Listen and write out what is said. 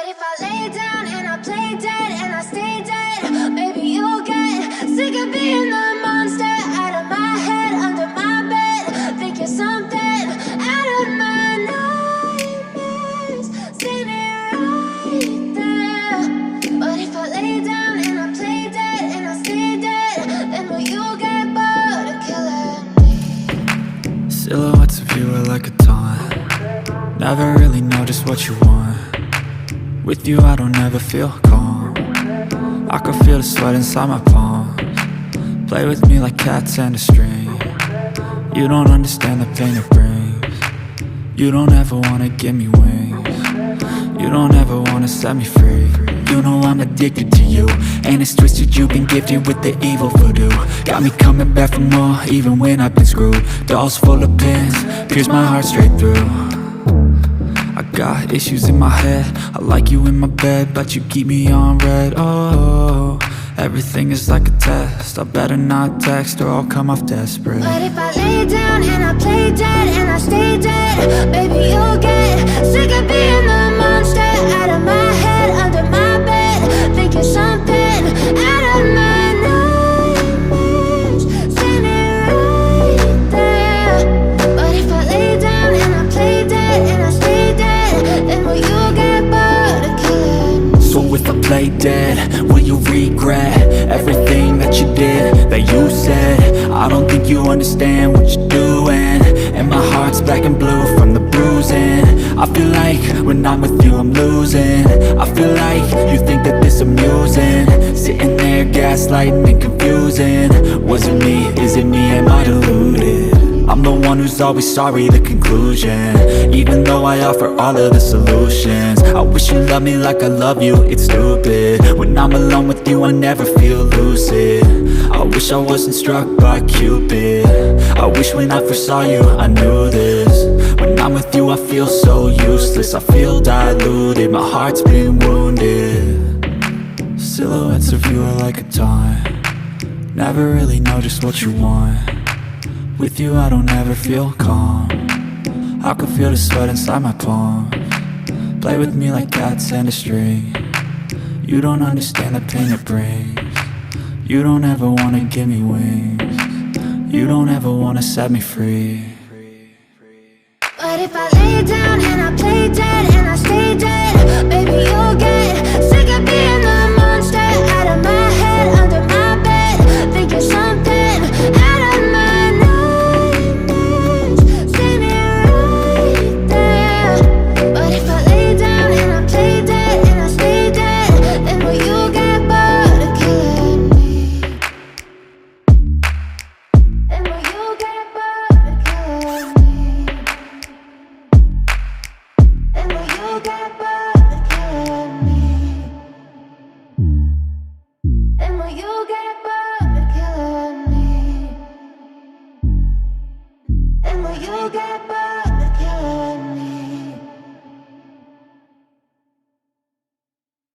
if I lay down and I play dead and I stay dead, maybe you'll get sick of being the monster out of my head, under my bed. Think you're something out of my nightmares, seen it right there. But if I lay down and I play dead and I stay dead, then will you get bored of killing me? Silhouettes of you are like a taunt. Never really know just what you want. With you I don't ever feel calm. I can feel the sweat inside my palms. Play with me like cats and a string. You don't understand the pain it brings. You don't ever wanna give me wings. You don't ever wanna set me free. You know I'm addicted to you, and it's twisted, you've been gifted with the evil voodoo. Got me coming back for more, even when I've been screwed. Dolls full of pins, pierce my heart straight through. I got issues in my head, I like you in my bed, but you keep me on red. Oh, everything is like a test, I better not text or I'll come off desperate. But if I lay down and I play dead and I stay dead, baby you'll get sick of being the monster out of my head, under my bed. Think you're something out of my nightmares, seen it right there. But if I lay down and I play dead and I stay dead, then will you get bored of killing me? So if I play dead, will you regret everything that you did, that you said? I don't think you understand what you're doing, and my heart's black and blue from the bruising. I feel like when I'm with you I'm losing. I feel like you think that this amusing, sitting there gaslighting and confusing. Was it me? Is it me? Am I deluded? I'm the one who's always sorry, the conclusion, even though I offer all of the solutions. I wish you loved me like I love you, it's stupid. When I'm alone with you I never feel lucid. I wish I wasn't struck by Cupid. I wish when I first saw you I knew this. When I'm with you I feel so useless, I feel diluted, my heart's been wounded. Silhouettes of you are like a taunt. Never really know just what you want. With you I don't ever feel calm. I can feel the sweat inside my palms. Play with me like cats and a string. You don't understand the pain it brings. You don't ever wanna give me wings. You don't ever wanna set me free. But if I lay down and I play dead and I stay dead, baby you'll get sick of being the monster out of my head, under my bed. Think you're something out of my nightmares, seen it right there. But if I lay down and I play dead and I stay dead, then will you get bored of killing me? Then will you get bored of killing me? And will you get bored of killing me? And will you get bored of killing me? And will you get bored?